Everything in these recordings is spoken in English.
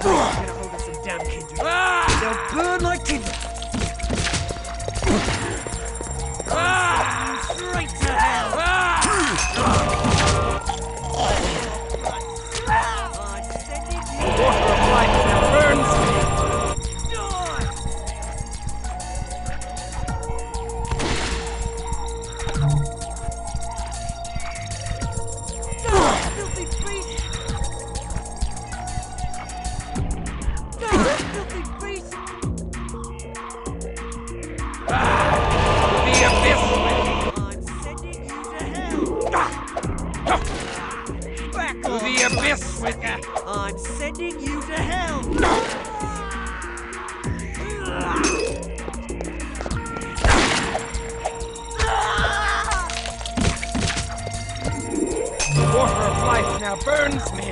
Can't wait to get a hold of some damn kindred. They'll burn like tinder. Straight to hell. I'm sending you. Water of life now burns me. Filthy beast! Filthy beast! The abyss with me. I'm sending you to hell! Back To off! the abyss with me. I'm sending you to hell! The water of life now burns me.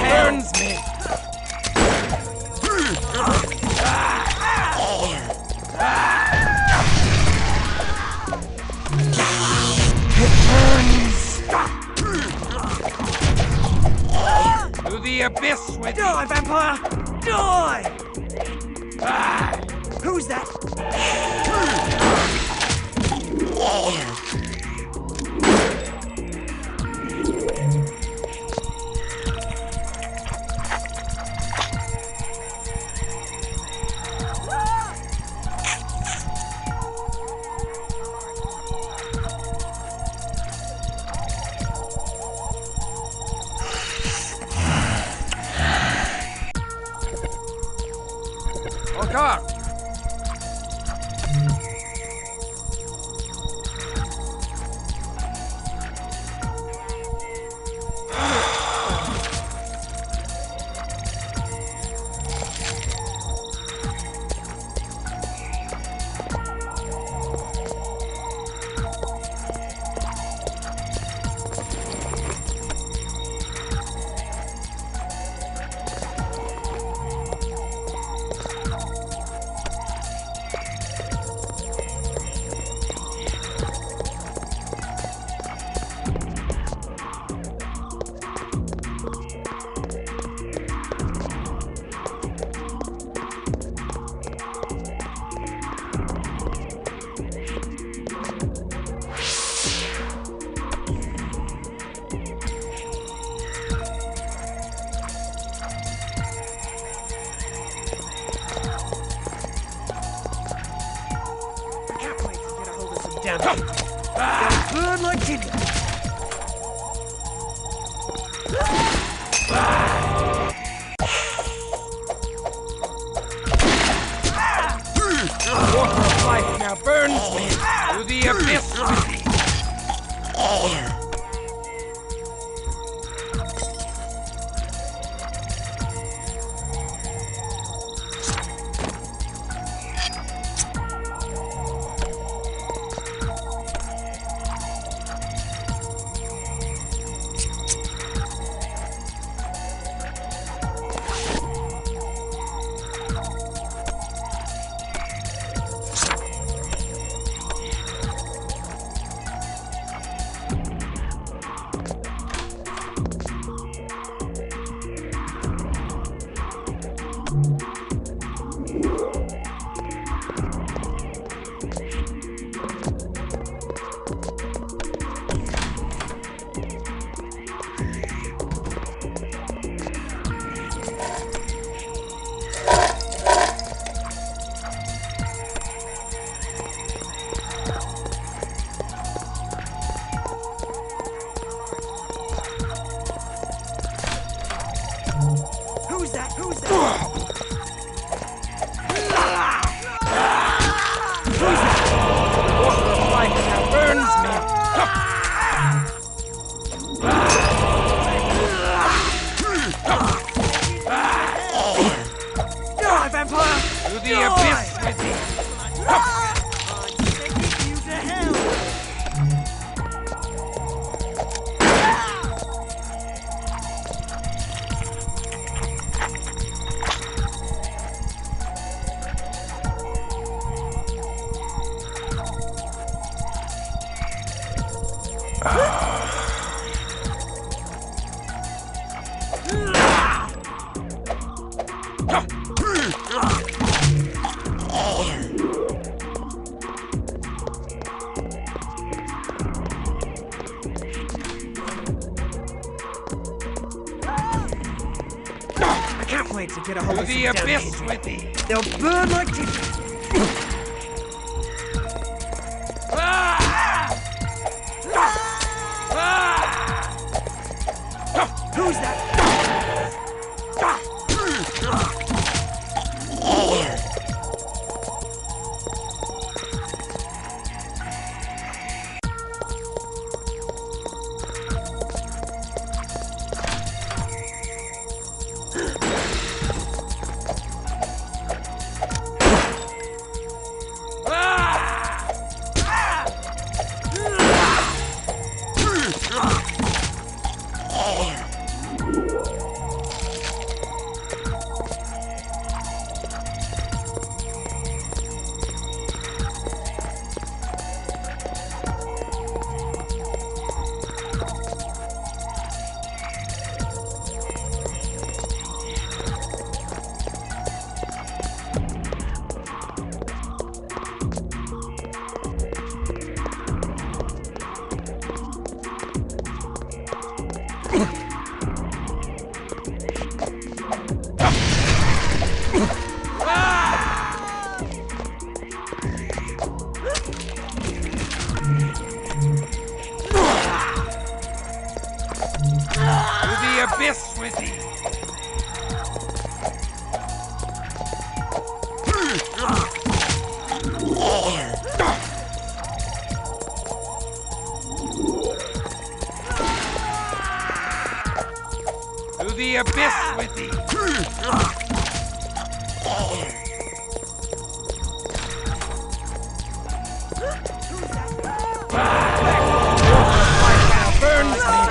Burns me. It burns. To the abyss with Die, vampire! Die! Who's that? Oh God. Can't wait to get a hold of some damn kindred. They'll burn like tinder. The water of life now burns me. To the abyss with me. Who's that? Who's that? wait to get a hold To of the some abyss damage. with thee! They'll burn like tinder. Who's that? To the abyss with thee! To the abyss with thee! Burns me!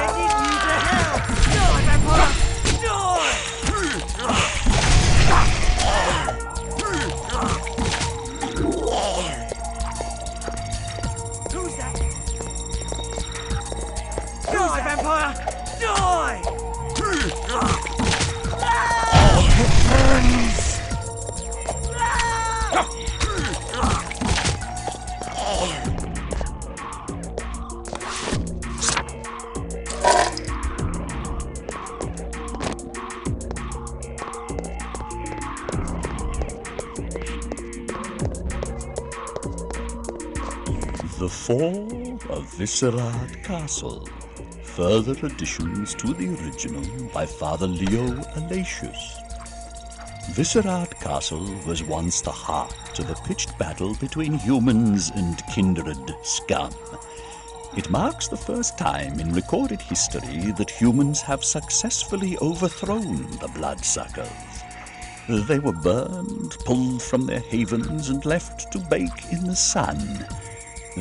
Who's that? Die, vampire! Die! The Fall of Viscerad Castle. Further additions to the original by Father Leo Alatius. Viscerad Castle was once the heart of a pitched battle between humans and kindred scum. It marks the first time in recorded history that humans have successfully overthrown the bloodsuckers. They were burned, pulled from their havens, and left to bake in the sun.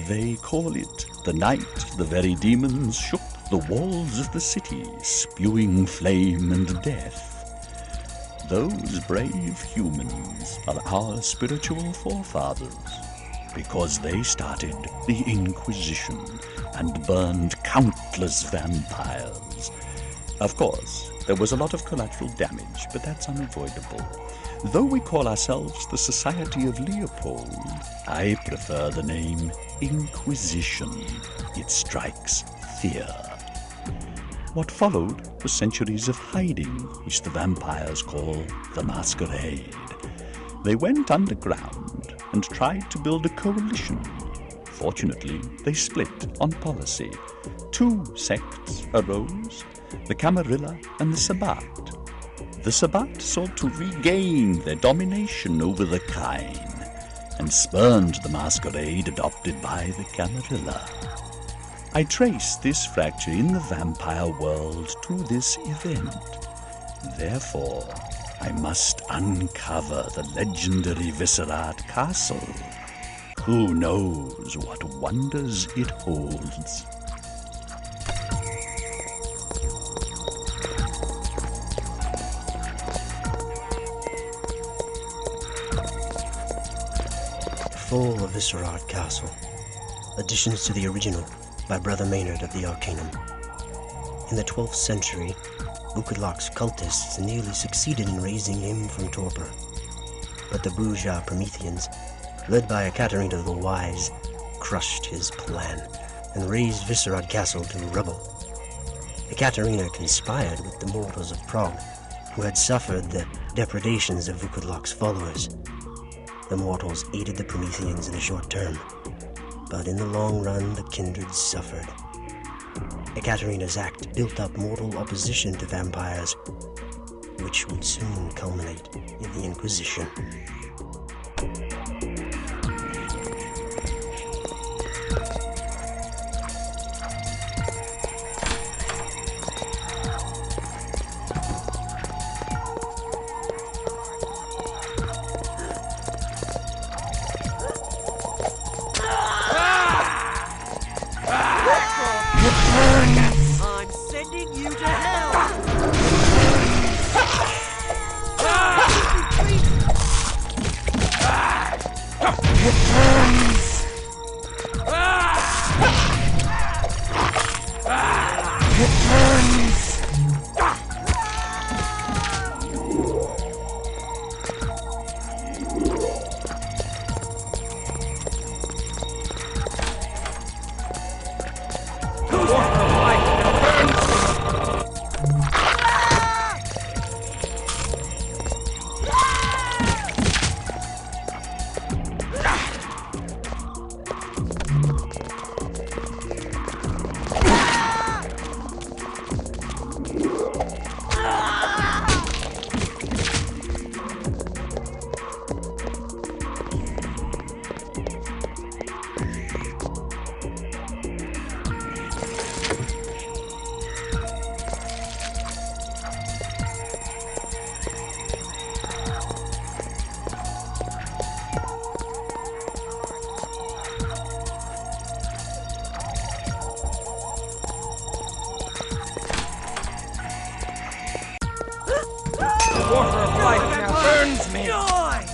They call it the night the very demons shook the walls of the city, spewing flame and death. Those brave humans are our spiritual forefathers, because they started the Inquisition and burned countless vampires. Of course, there was a lot of collateral damage, but that's unavoidable. Though we call ourselves the Society of Leopold, I prefer the name Inquisition. It strikes fear. What followed was centuries of hiding, which the vampires call the Masquerade. They went underground and tried to build a coalition. Fortunately, they split on policy. Two sects arose, the Camarilla and the Sabbat. The Sabbat sought to regain their domination over the kine, and spurned the Masquerade adopted by the Camarilla. I trace this fracture in the vampire world to this event. Therefore, I must uncover the legendary Viscerad Castle. Who knows what wonders it holds? Fall of Viscerad Castle. Additions to the original by Brother Maynard of the Arcanum. In the 12th century, Ukudlak's cultists nearly succeeded in raising him from torpor. But the Bruja Prometheans, led by Ekaterina the Wise, crushed his plan and razed Viscerad Castle to rubble. Ekaterina conspired with the mortals of Prague who had suffered the depredations of Vukodlok's followers. The mortals aided the Prometheans in the short term, but in the long run the kindred suffered. Ekaterina's act built up mortal opposition to vampires, which would soon culminate in the Inquisition. I'm sending you to hell! Water of life now burns me. Die!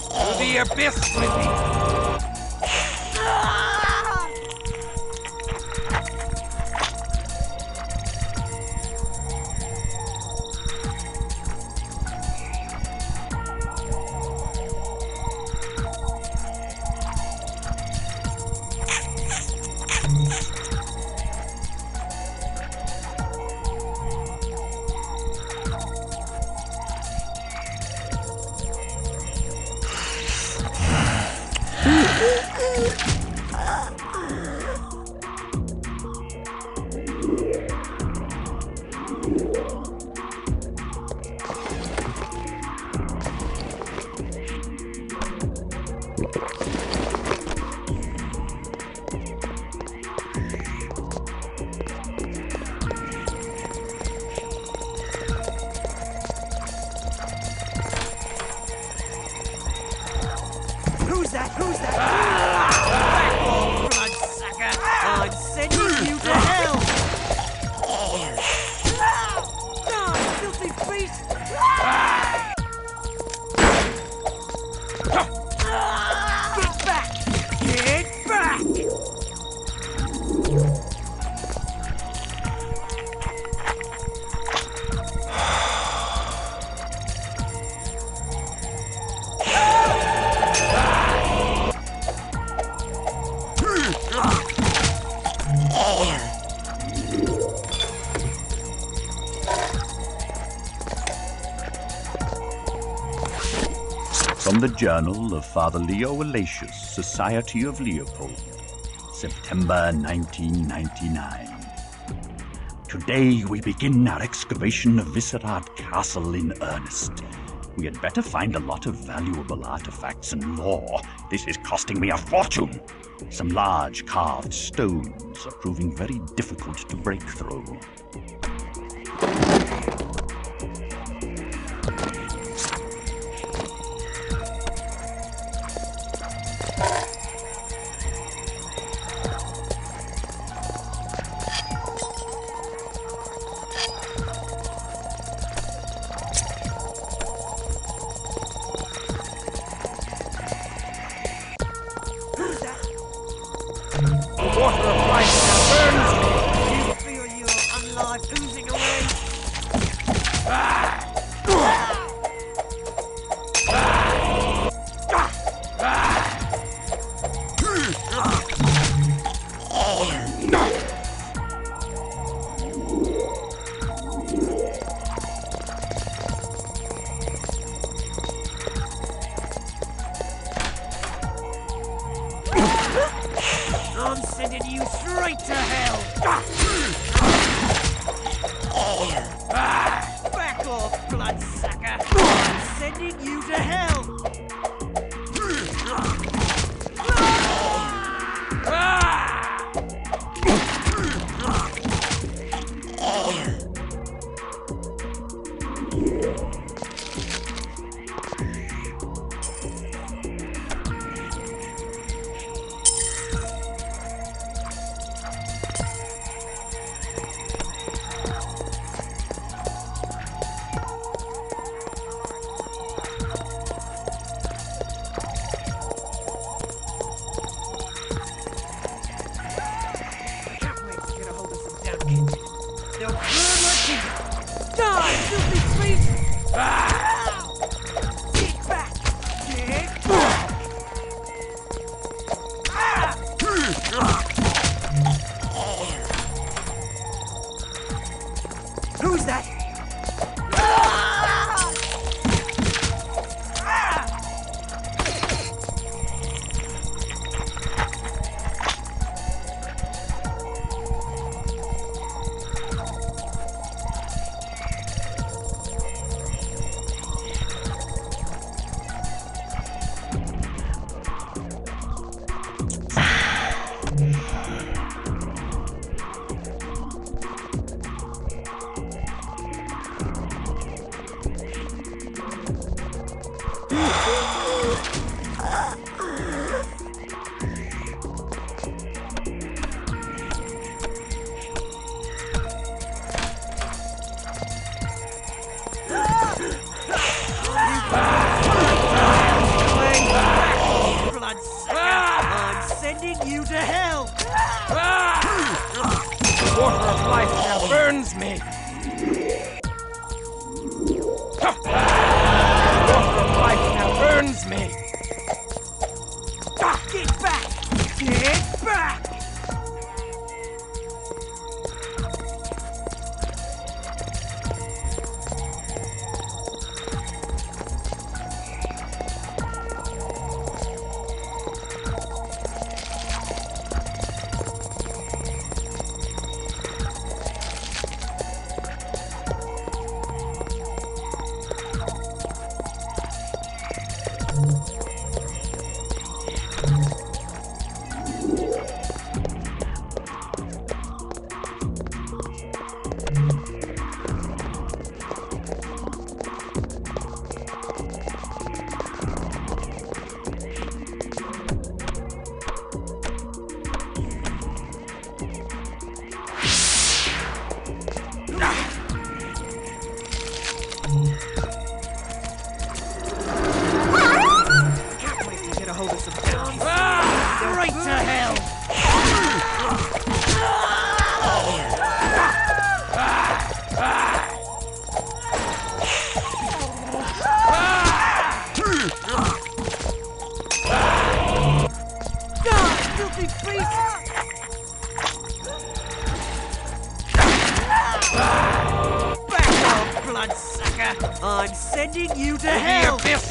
To the abyss with me. Who's that? Who's that? Bloodsucker! I'm sending you to hell! Die, filthy beast! Get back! Get back! From the Journal of Father Leo Alatius, Society of Leopold, September 1999. Today we begin our excavation of Viscerad Castle in earnest. We had better find a lot of valuable artifacts and lore. This is costing me a fortune. Some large carved stones are proving very difficult to break through. Water of life now burns me. You feel your unlife oozing away? off, bloodsucker! I'm sending you to hell! They'll burn like chicken! Die, filthy beast! Get back! Get back! Who's that? I'm sending you to hell! The water of life now burns me. The water of life now burns me. Get back! Get back! Straight to hell! Die, filthy beast! Back off, bloodsucker! I'm sending you to hell! The abyss!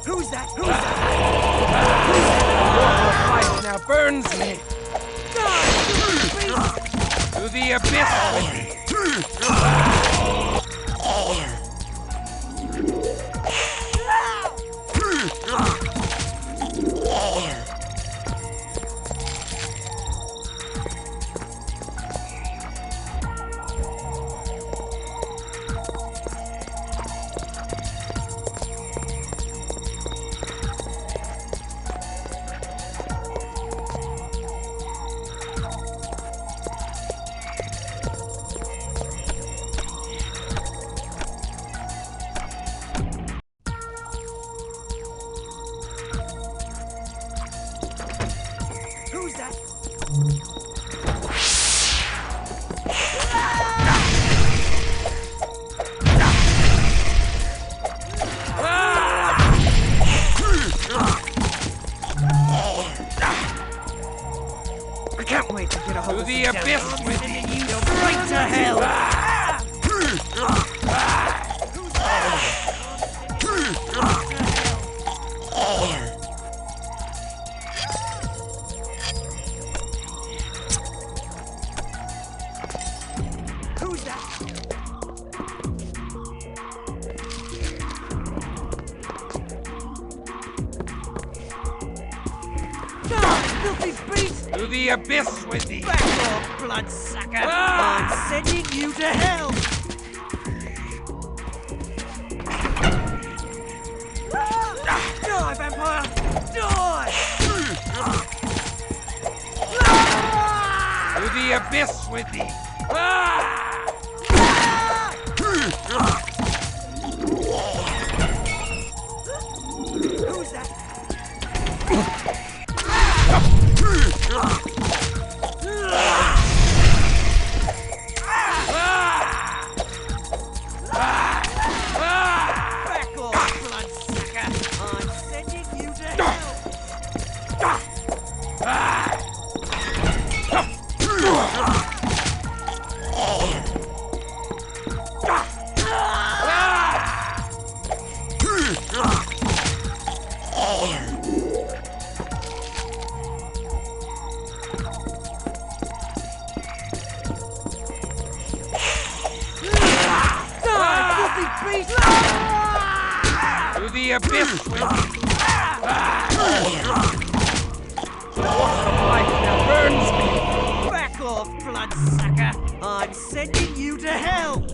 Who's that? Who's that? Life now burns me. Die, filthy beast! To the abyss with me. Filthy beast! To the abyss with thee! Back off, bloodsucker! I'm sending you to hell! Die, vampire! Die! To the abyss with thee! Who's that? Back off, bloodsucker! I'm sending you to hell! To the abyss with thee! The water of life now burns me! Back off, bloodsucker! I'm sending you to hell!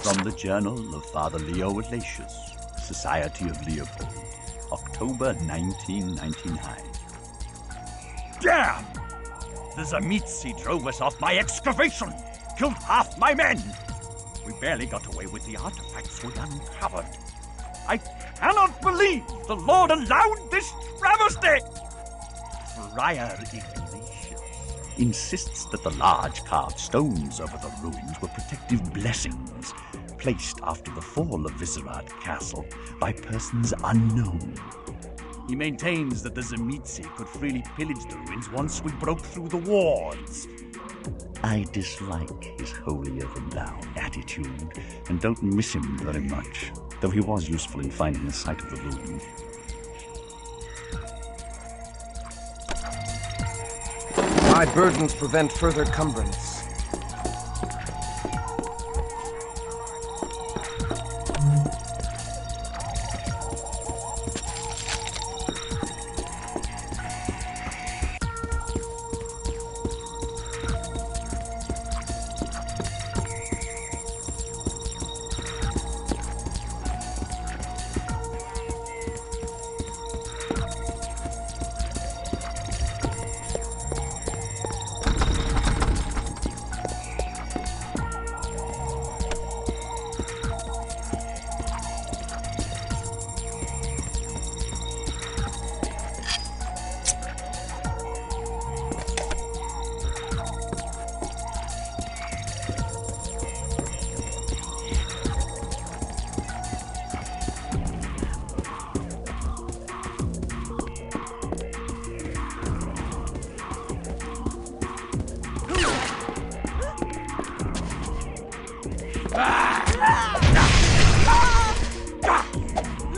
From the Journal of Father Leo Alatius, Society of Leopold, October 1999. Damn! The Zamitsi drove us off my excavation, killed half my men. We barely got away with the artifacts we uncovered. I cannot believe the Lord allowed this travesty! Friar Ignatius insists that the large carved stones over the ruins were protective blessings placed after the fall of Viscerad Castle by persons unknown. He maintains that the Zamitsi could freely pillage the ruins once we broke through the wards. I dislike his holier-than-thou attitude and don't miss him very much, though he was useful in finding the site of the ruin. My burdens prevent further cumbrance.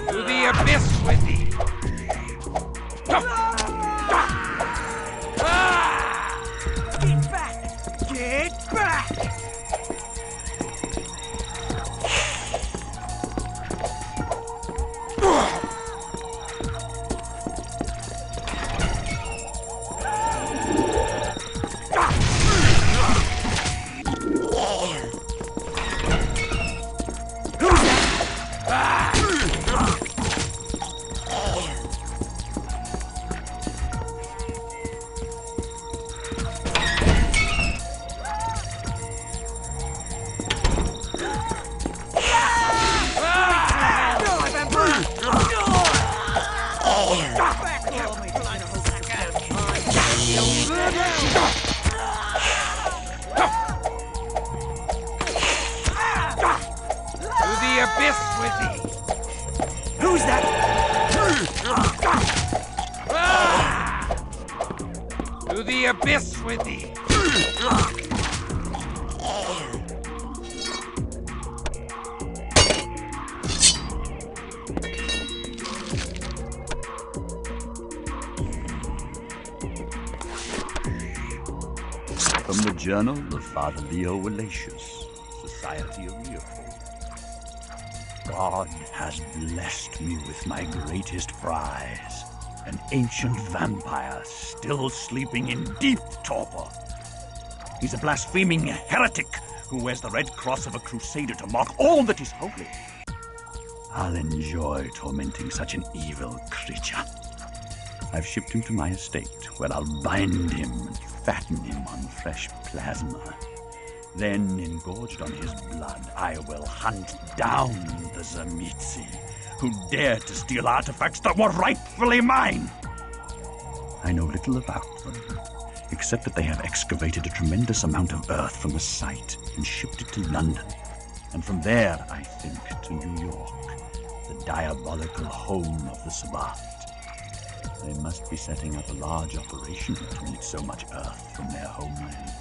To the abyss with thee! Get back! Get back! To the abyss with thee! Who's that? To the abyss with thee! From the Journal of Father Leo Elacius, Society of Leopold. God has blessed me with my greatest prize, an ancient vampire still sleeping in deep torpor. He's a blaspheming heretic who wears the red cross of a crusader to mark all that is holy. I'll enjoy tormenting such an evil creature. I've shipped him to my estate, where I'll bind him and fatten him on fresh plasma. Then, engorged on his blood, I will hunt down the Zamitzi, Who dared to steal artifacts that were rightfully mine. I know little about them, except that they have excavated a tremendous amount of earth from the site and shipped it to London, and from there, I think, to New York, the diabolical home of the Sabbat. They must be setting up a large operation to meet so much earth from their homeland.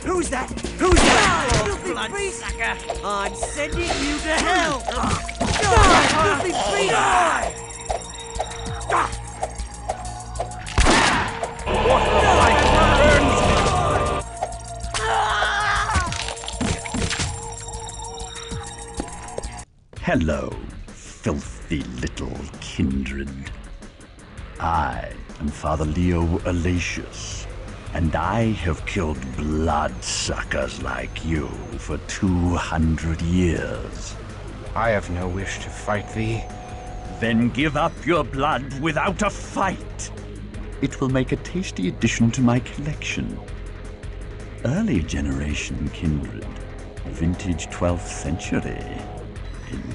Who's that? Who's that? Filthy bloodsucker! I'm sending you to hell! Filthy beast! Hello, filthy little kindred. I am Father Leo Elacius, and I have killed bloodsuckers like you for 200 years. I have no wish to fight thee. Then give up your blood without a fight. It will make a tasty addition to my collection. Early generation kindred, vintage 12th century,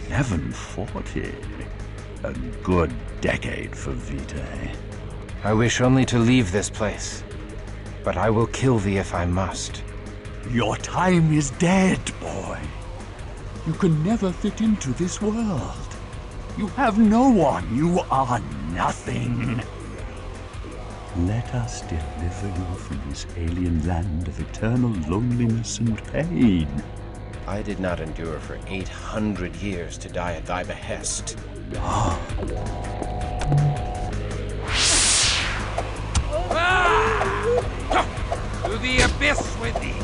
1140. A good decade for Vitae. I wish only to leave this place, but I will kill thee if I must. Your time is dead, boy. You can never fit into this world. You have no one. You are nothing. Let us deliver you from this alien land of eternal loneliness and pain. I did not endure for 800 years to die at thy behest. To the abyss with thee!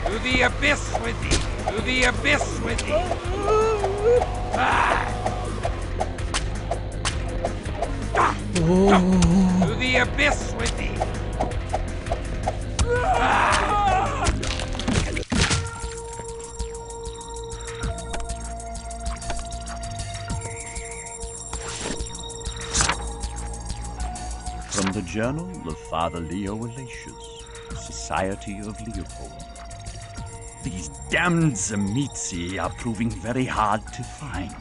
To the abyss with thee! To the abyss with thee! To the abyss with thee! From the Journal of Father Leo Alatius, Society of Leopold. These damned Zamitzi are proving very hard to find,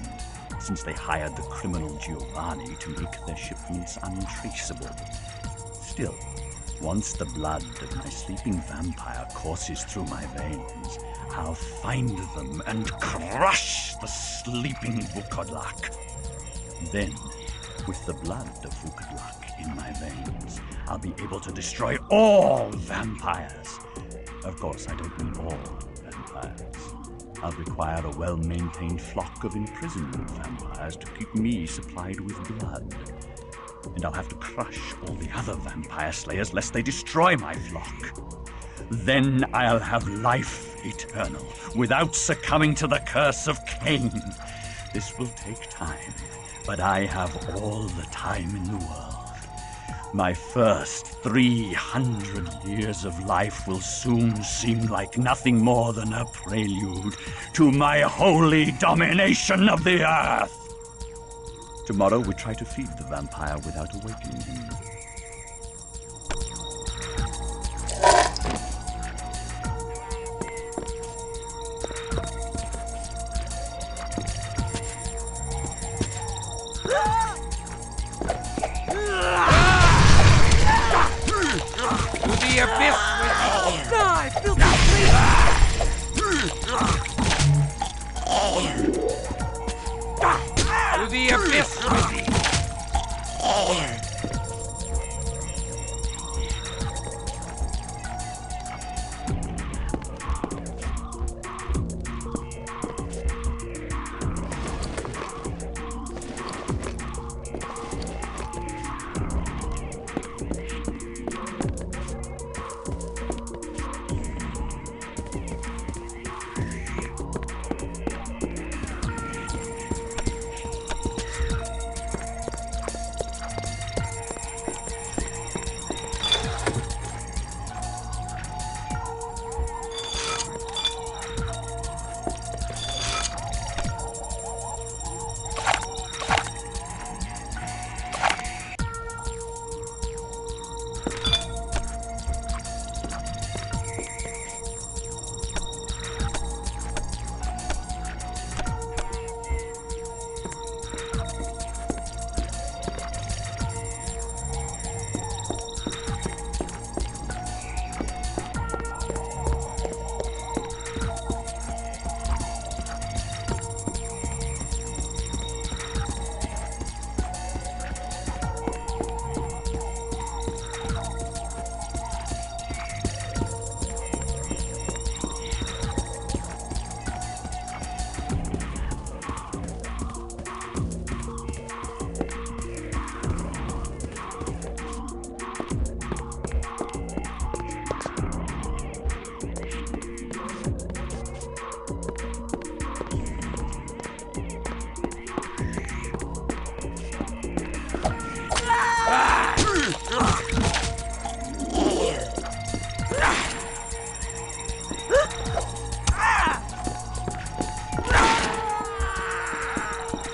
since they hired the criminal Giovanni to make their shipments untraceable. Still, once the blood of my sleeping vampire courses through my veins, I'll find them and crush the sleeping Vukodlak. Then, with the blood of Vukodlak in my veins, I'll be able to destroy all vampires. Of course, I don't mean all vampires. I'll require a well-maintained flock of imprisoned vampires to keep me supplied with blood. And I'll have to crush all the other vampire slayers lest they destroy my flock. Then I'll have life eternal, without succumbing to the curse of Cain. This will take time, but I have all the time in the world. My first 300 years of life will soon seem like nothing more than a prelude to my holy domination of the earth. Tomorrow we try to feed the vampire without awakening him. Die, filthy To the abyss with thee!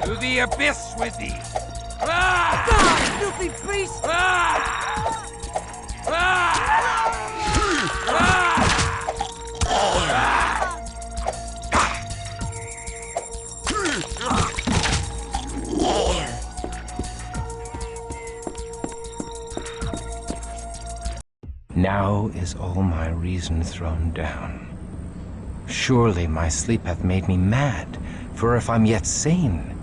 To the abyss with thee! Die, filthy beast! Now is all my reason thrown down. Surely my sleep hath made me mad, for if I'm yet sane,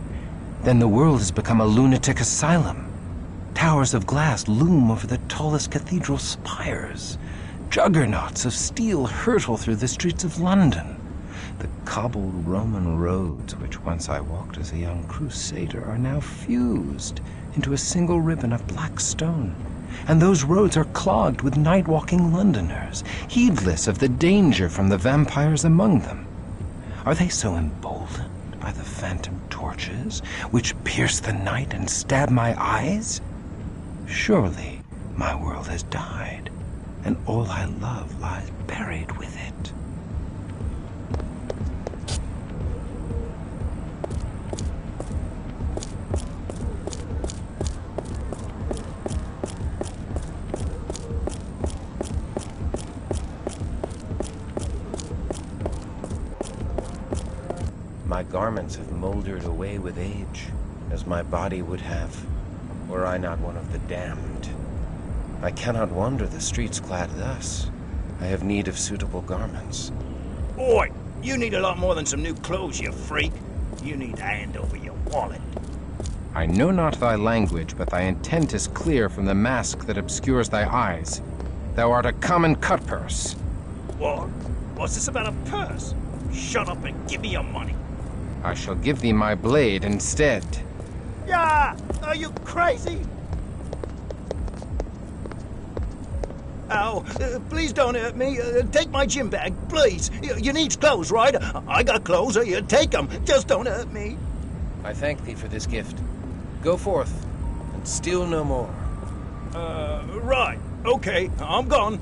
then the world has become a lunatic asylum. Towers of glass loom over the tallest cathedral spires. Juggernauts of steel hurtle through the streets of London. The cobbled Roman roads, which once I walked as a young crusader, are now fused into a single ribbon of black stone. And those roads are clogged with night-walking Londoners, heedless of the danger from the vampires among them. Are they so emboldened by the phantom torches, which pierce the night and stab my eyes? Surely my world has died, and all I love lies buried with it. My garments have moldered away with age, as my body would have, were I not one of the damned. I cannot wander the streets clad thus. I have need of suitable garments. Oi! You need a lot more than some new clothes, you freak. You need to hand over your wallet. I know not thy language, but thy intent is clear from the mask that obscures thy eyes. Thou art a common cutpurse. What? What's this about a purse? Shut up and give me your money. I shall give thee my blade instead. Yeah! Are you crazy? Ow! Please don't hurt me. Take my gym bag, please. You need clothes, right? I got clothes. Take them. Just don't hurt me. I thank thee for this gift. Go forth, and steal no more. Right. Okay, I'm gone.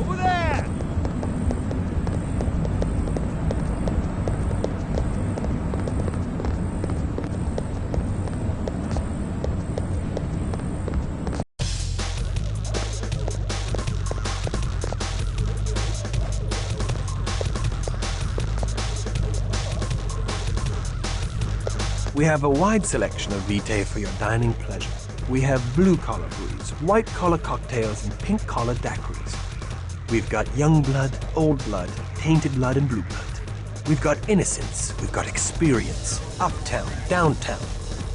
Over there! We have a wide selection of vitae for your dining pleasure. We have blue-collar brews, white-collar cocktails, and pink-collar daiquiris. We've got young blood, old blood, tainted blood, and blue blood. We've got innocence, we've got experience, uptown, downtown,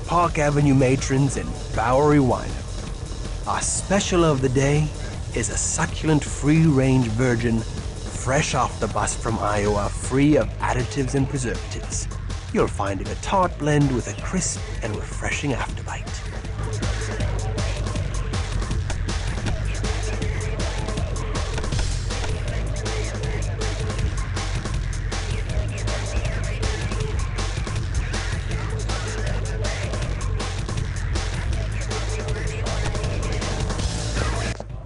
Park Avenue matrons, and Bowery winer. Our special of the day is a succulent free-range virgin, fresh off the bus from Iowa, free of additives and preservatives. You'll find it a tart blend with a crisp and refreshing afterbite.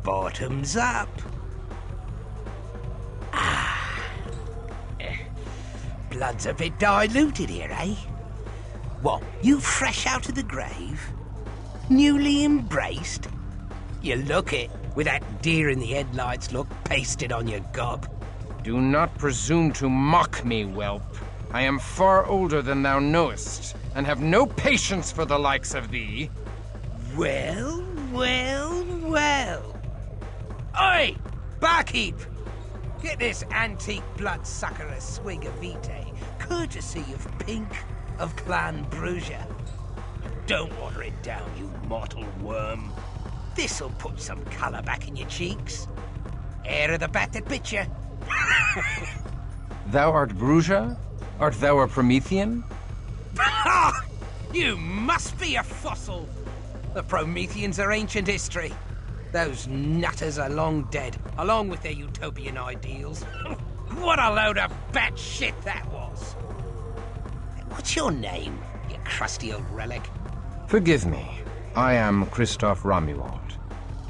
Bottoms up. Blood's a bit diluted here, eh? What, you fresh out of the grave? Newly embraced? You look it, with that deer in the headlights look pasted on your gob. Do not presume to mock me, whelp. I am far older than thou knowest, and have no patience for the likes of thee. Well, well, well. Oi, barkeep! Get this antique bloodsucker a swig of vitae, courtesy of Pink of Clan Brugia. Don't water it down, you mortal worm. This'll put some colour back in your cheeks. Air of the bat that bit you. Thou art Brugia? Art thou a Promethean? You must be a fossil. The Prometheans are ancient history. Those nutters are long dead, along with their utopian ideals. What a load of bat shit that was! What's your name, you crusty old relic? Forgive me. I am Christoph Romuald.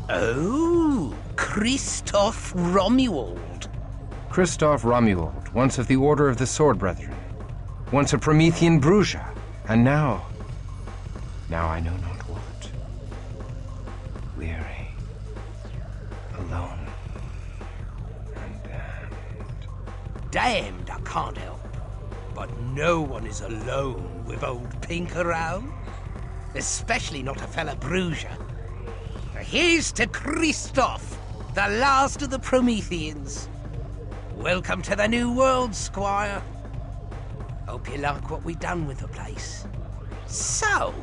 Oh, Christoph Romuald. Christoph Romuald, once of the Order of the Sword Brethren. Once a Promethean Brugia, and now I know not what. Weary, alone, and damned. Damned, I can't help. But no one is alone with old Pink around. Especially not a fella Brugia. Here's to Christoph, the last of the Prometheans. Welcome to the new world, Squire. Hope you like what we've done with the place. So,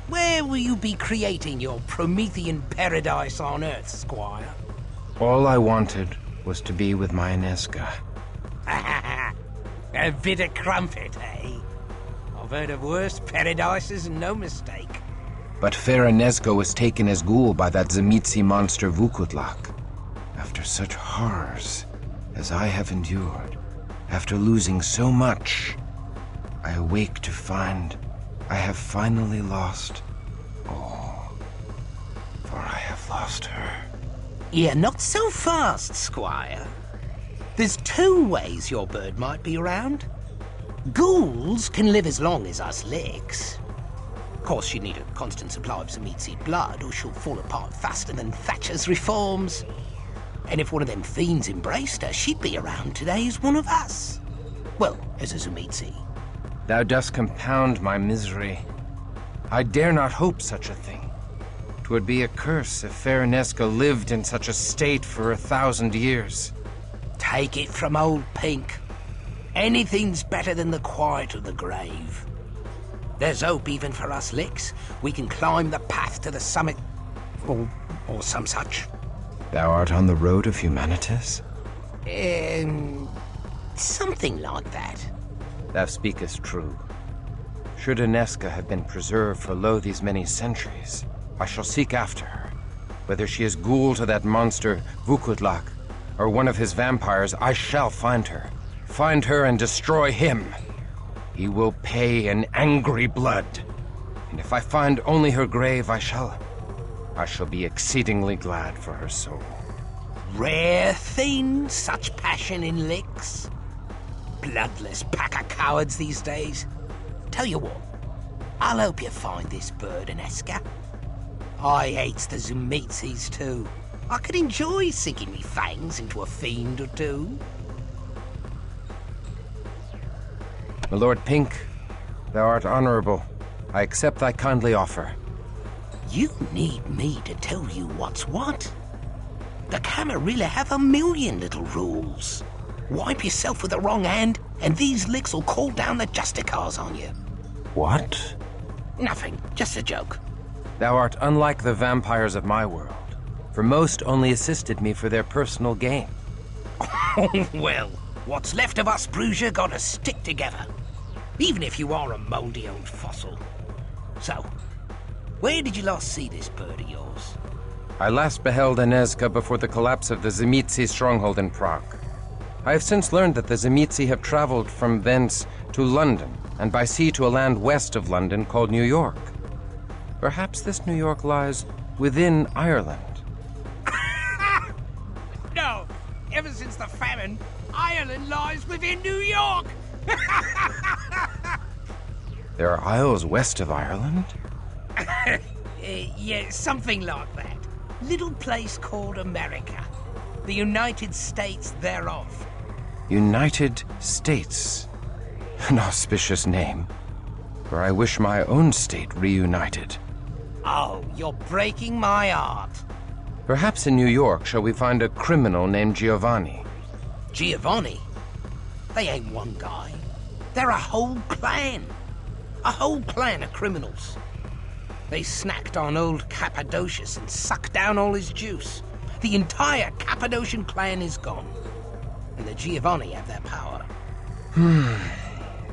where will you be creating your Promethean paradise on Earth, Squire? All I wanted was to be with my Inesca. A bit of crumpet, eh? I've heard of worse paradises and no mistake. But Feranesco was taken as ghoul by that Tzimisce monster Vukutlak. After such horrors as I have endured, after losing so much, I awake to find I have finally lost all. For I have lost her. Yeah, not so fast, Squire. There's two ways your bird might be around. Ghouls can live as long as us licks. Of course, she'd need a constant supply of Tzimisce blood, or she'll fall apart faster than Thatcher's reforms. And if one of them fiends embraced her, she'd be around today as one of us. Well, as a Tzimisce. Thou dost compound my misery. I dare not hope such a thing. 'Twould be a curse if Feranesco lived in such a state for 1,000 years. Take it from old Pink. Anything's better than the quiet of the grave. There's hope even for us licks. We can climb the path to the summit. Or some such. Thou art on the road of humanitas? Something like that. Thou speakest true. Should Inesca have been preserved for lo these many centuries, I shall seek after her. Whether she is ghoul to that monster Vukutlak, or one of his vampires, I shall find her. Find her and destroy him. He will pay in angry blood. And if I find only her grave, I shall be exceedingly glad for her soul. Rare thing, such passion in licks. Bloodless pack of cowards these days. Tell you what, I'll help you find this bird, Inesca. I hates the Tzimisces too. I could enjoy sinking me fangs into a fiend or two. My Lord Pink, thou art honorable. I accept thy kindly offer. You need me to tell you what's what. The Camarilla have a million little rules. Wipe yourself with the wrong hand, and these licks will call down the Justicars on you. What? Nothing, just a joke. Thou art unlike the vampires of my world, for most only assisted me for their personal gain. Well, what's left of us Bruges gotta stick together, even if you are a moldy old fossil. So, where did you last see this bird of yours? I last beheld Inesca before the collapse of the Tzimisce stronghold in Prague. I have since learned that the Tzimisce have traveled from thence to London, and by sea to a land west of London called New York. Perhaps this New York lies within Ireland. No, ever since the famine, Ireland lies within New York! There are isles west of Ireland? Yeah, something like that. Little place called America. The United States thereof. United States. An auspicious name. For I wish my own state reunited. Oh, you're breaking my heart. Perhaps in New York shall we find a criminal named Giovanni. Giovanni? They ain't one guy. They're a whole clan. A whole clan of criminals. They snacked on old Cappadocius and sucked down all his juice. The entire Cappadocian clan is gone. And the Giovanni have their power.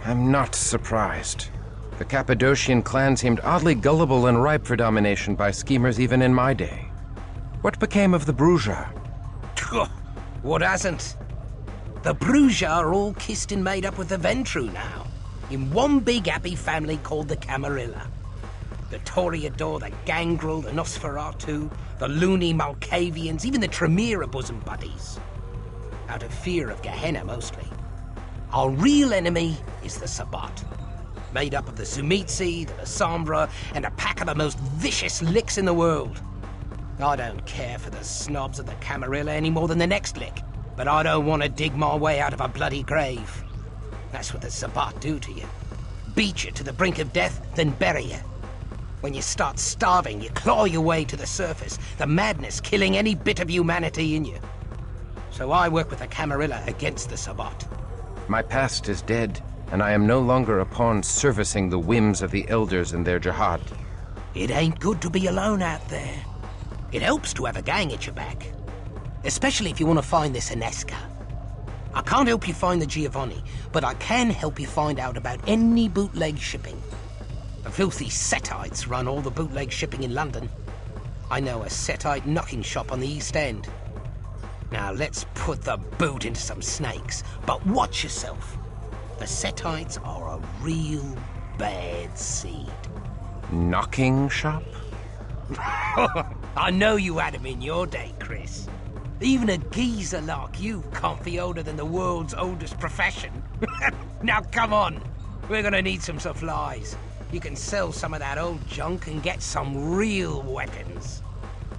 I'm not surprised. The Cappadocian clan seemed oddly gullible and ripe for domination by schemers even in my day. What became of the Bruges? What hasn't? The Bruges are all kissed and made up with the Ventru now, in one big happy family called the Camarilla. The Toreador, the Gangrel, the Nosferatu, the loony Malkavians, even the Tremere are bosom buddies. Out of fear of Gehenna, mostly. Our real enemy is the Sabbat, made up of the Tzimisce, the Lasombra, and a pack of the most vicious licks in the world. I don't care for the snobs of the Camarilla any more than the next lick, but I don't want to dig my way out of a bloody grave. That's what the Sabbat do to you. Beat you to the brink of death, then bury you. When you start starving, you claw your way to the surface, the madness killing any bit of humanity in you. So I work with the Camarilla against the Sabbat. My past is dead, and I am no longer a pawn servicing the whims of the elders and their jihad. It ain't good to be alone out there. It helps to have a gang at your back. Especially if you want to find this Inesca. I can't help you find the Giovanni, but I can help you find out about any bootleg shipping. The filthy Setites run all the bootleg shipping in London. I know a Setite knocking shop on the East End. Now let's put the boot into some snakes, but watch yourself. The Setites are a real bad seed. Knocking shop? I know you had him in your day, Chris. Even a geezer like you can't be older than the world's oldest profession. Now come on, we're gonna need some supplies. You can sell some of that old junk and get some real weapons.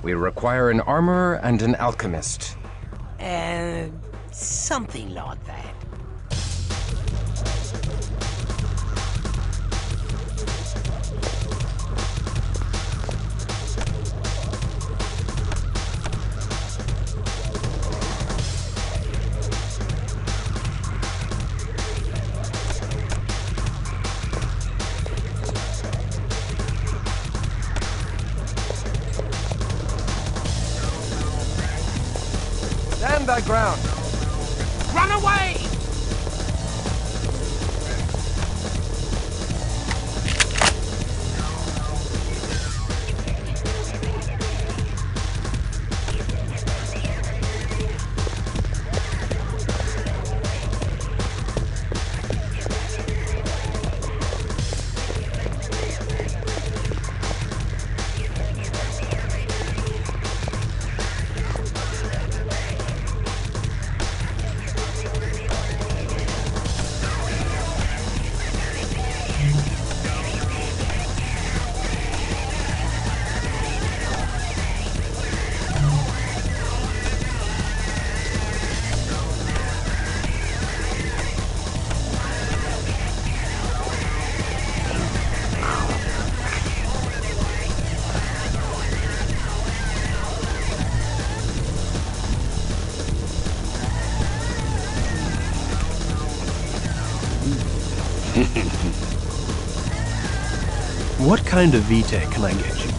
We require an armorer and an alchemist. Something like that. Stand thy ground. Run away! What kind of vitae can I get you?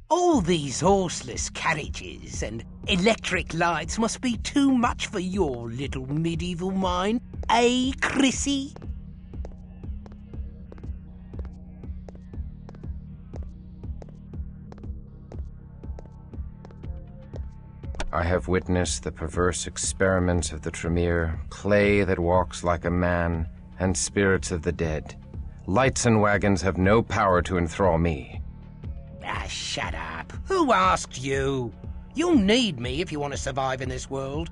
All these horseless carriages and electric lights must be too much for your little medieval mind, eh, Chrissy? I have witnessed the perverse experiments of the Tremere, clay that walks like a man, and spirits of the dead. Lights and wagons have no power to enthrall me. Ah, shut up. Who asked you? You'll need me if you want to survive in this world.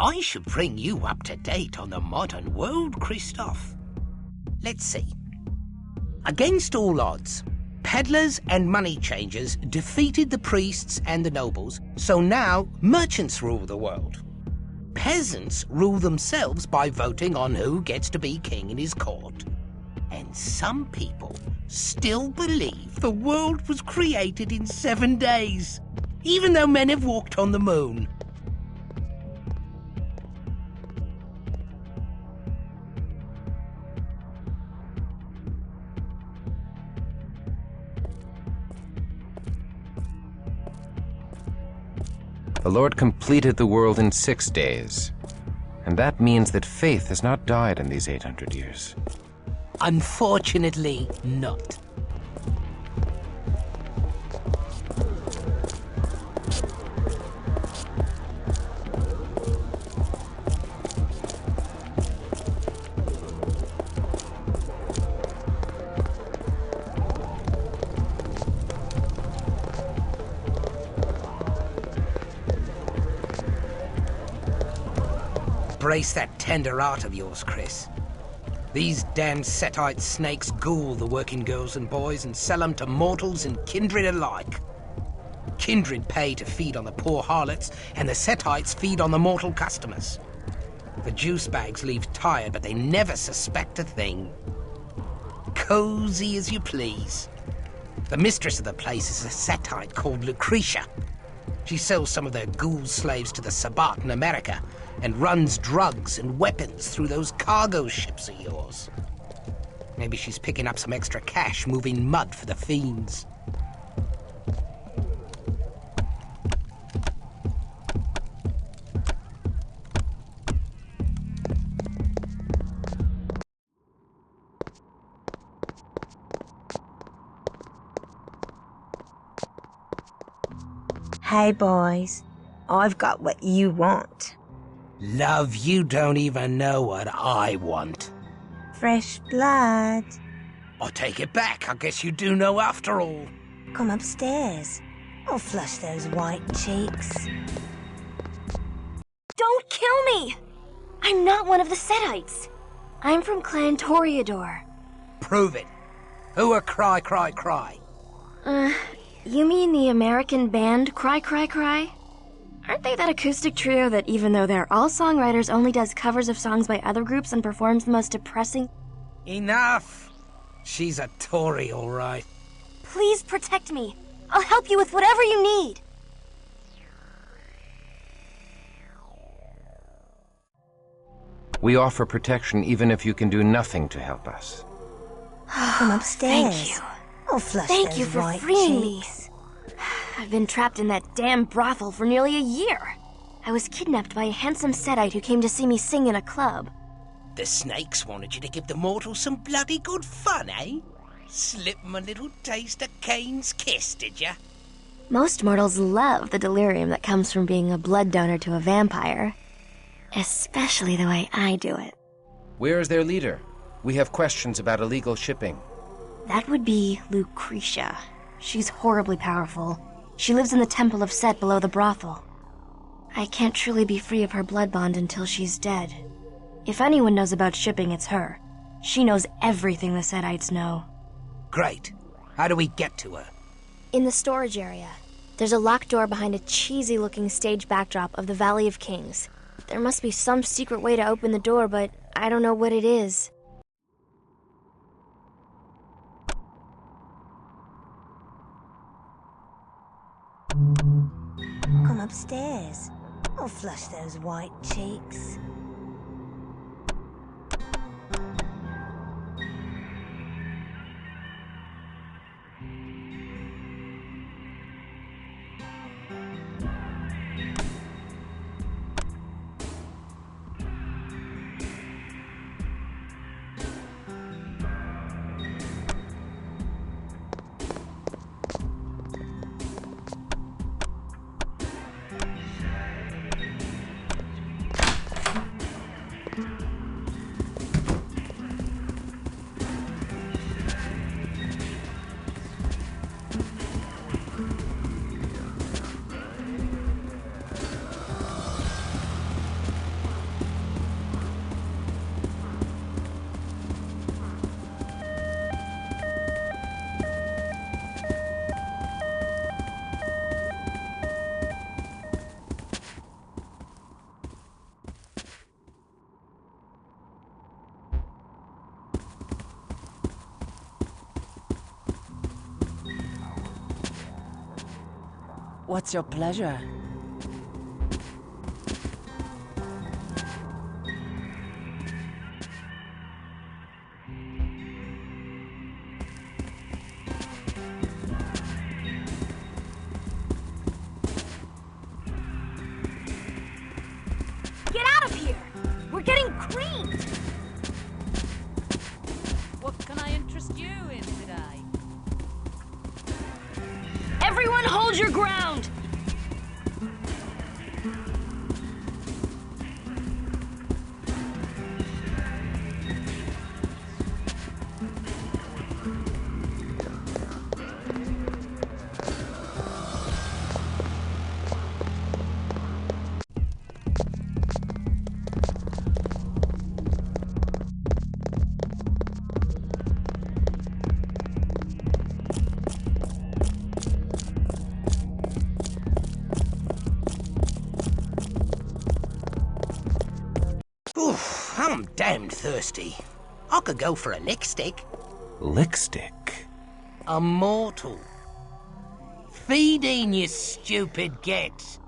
I should bring you up to date on the modern world, Christoph. Let's see. Against all odds, peddlers and money changers defeated the priests and the nobles, so now merchants rule the world. Peasants rule themselves by voting on who gets to be king in his court. And some people still believe the world was created in 7 days, even though men have walked on the moon. The Lord completed the world in 6 days, and that means that faith has not died in these 800 years. Unfortunately, not. Brace that tender heart of yours, Chris. These damned Setite snakes ghoul the working girls and boys and sell them to mortals and kindred alike. Kindred pay to feed on the poor harlots, and the Setites feed on the mortal customers. The juice bags leave tired, but they never suspect a thing. Cozy as you please. The mistress of the place is a Setite called Lucretia. She sells some of their ghoul slaves to the Sabbat in America, and runs drugs and weapons through those cargo ships of yours. Maybe she's picking up some extra cash moving mud for the fiends. Hey boys, I've got what you want. Love, you don't even know what I want. Fresh blood. I take it back. I guess you do know after all. Come upstairs. I'll flush those white cheeks. Don't kill me! I'm not one of the Setites. I'm from Clan Toreador. Prove it. Who are Cry Cry Cry? You mean the American band Cry Cry Cry? Aren't they that acoustic trio that, even though they're all songwriters, only does covers of songs by other groups and performs the most depressing... Enough! She's a Tory, all right. Please protect me. I'll help you with whatever you need. We offer protection even if you can do nothing to help us. Come upstairs. Thank you. I'll flush Thank those you for white freeing me. cheeks. I've been trapped in that damn brothel for nearly a year. I was kidnapped by a handsome Setite who came to see me sing in a club. The snakes wanted you to give the mortals some bloody good fun, eh? Slip 'em a little taste of Cain's kiss, did ya? Most mortals love the delirium that comes from being a blood donor to a vampire. Especially the way I do it. Where is their leader? We have questions about illegal shipping. That would be Lucretia. She's horribly powerful. She lives in the Temple of Set below the brothel. I can't truly be free of her blood bond until she's dead. If anyone knows about shipping, it's her. She knows everything the Setites know. Great. How do we get to her? In the storage area. There's a locked door behind a cheesy-looking stage backdrop of the Valley of Kings. There must be some secret way to open the door, but I don't know what it is. Come upstairs. I'll flush those white cheeks. What's your pleasure? Get out of here! We're getting creamed! What can I interest you in today? Everyone hold your ground! Oof, I'm damned thirsty. I could go for a lick stick. Lickstick? A mortal. Feeding, you stupid git.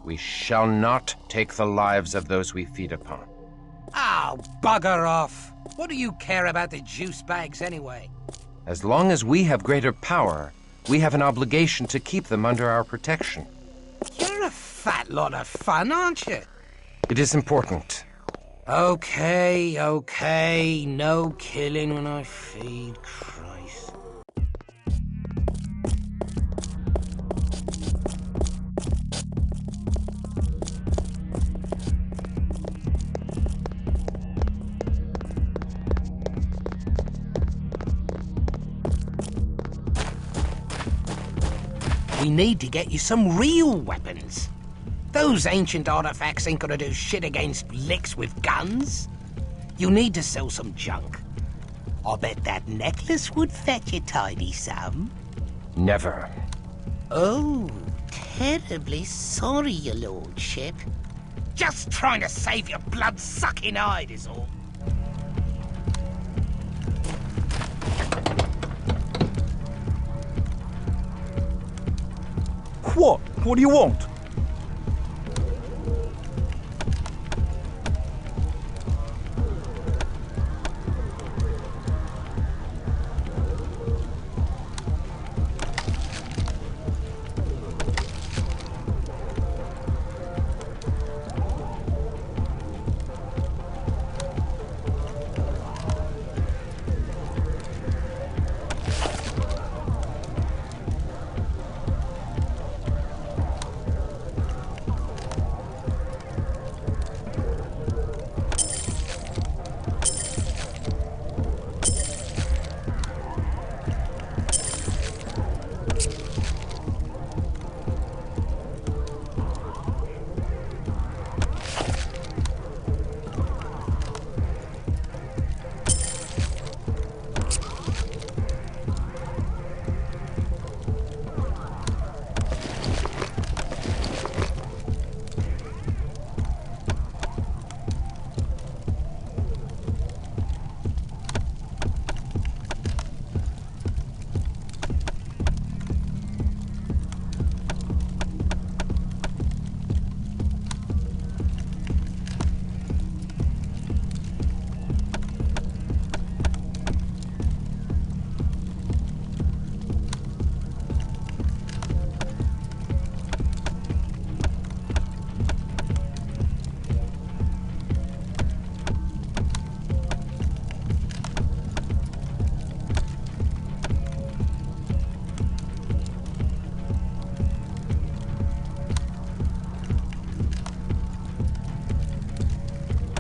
We shall not take the lives of those we feed upon. Oh, bugger off. What do you care about the juice bags anyway? As long as we have greater power, we have an obligation to keep them under our protection. You're a fat lot of fun, aren't you? It is important. Okay, okay. No killing when I feed. Christ. We need to get you some real weapons. Those ancient artifacts ain't gonna do shit against licks with guns. You need to sell some junk. I bet that necklace would fetch a tidy sum. Never. Oh, terribly sorry, your lordship. Just trying to save your blood-sucking hide is all. What? What do you want?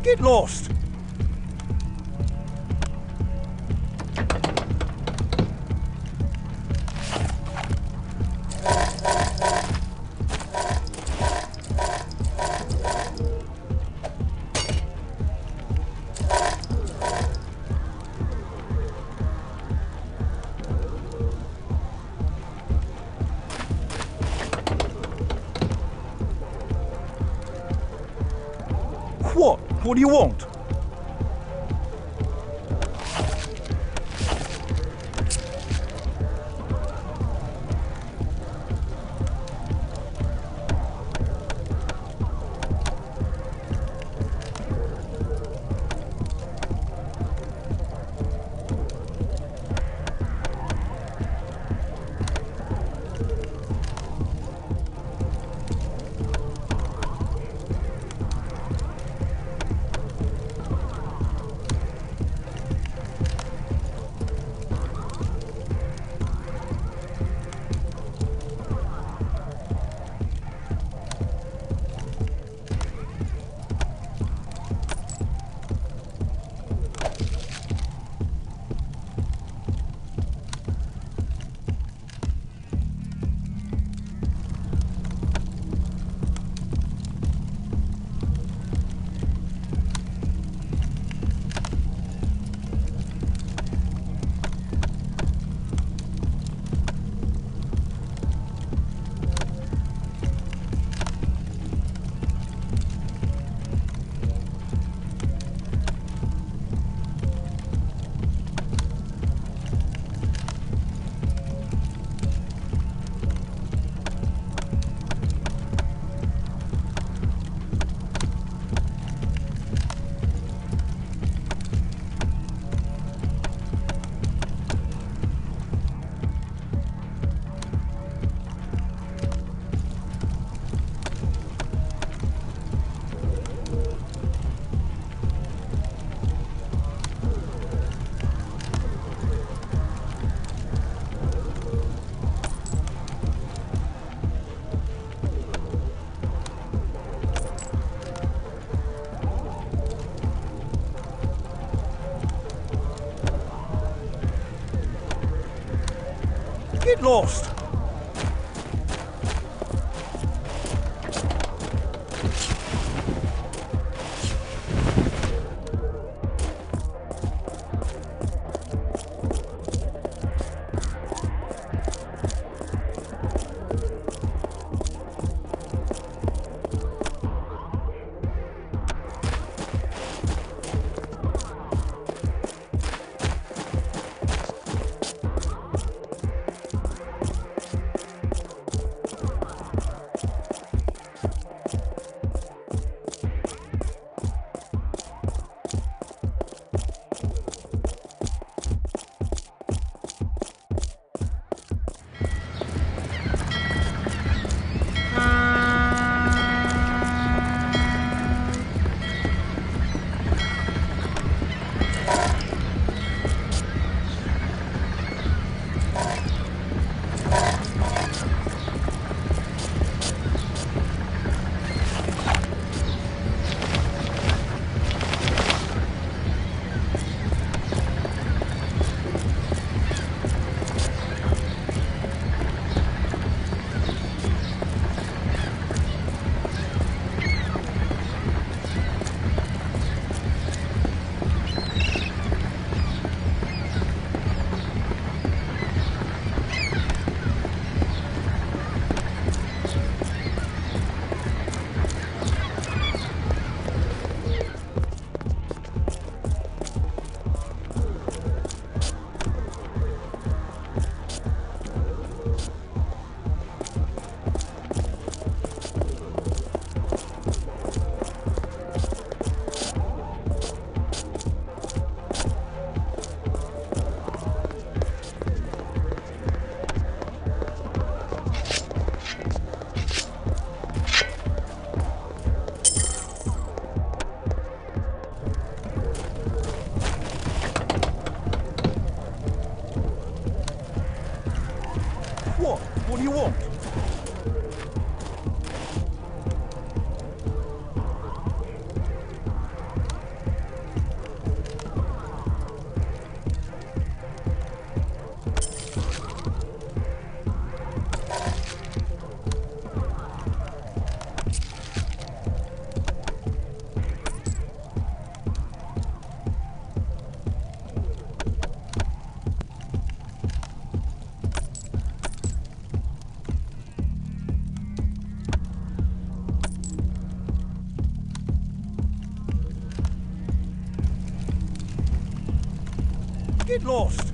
Get lost! What? What do you want? Get lost! What do you want? Get lost!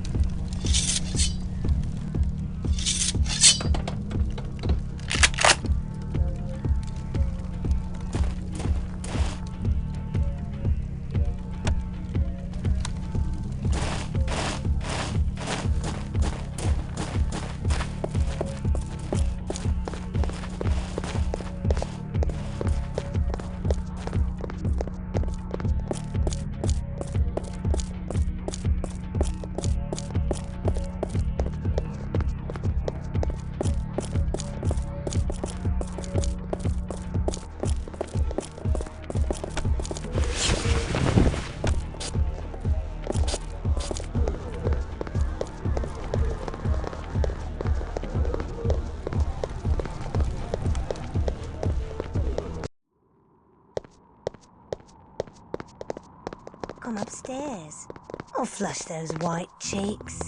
Come upstairs. I'll flush those white cheeks.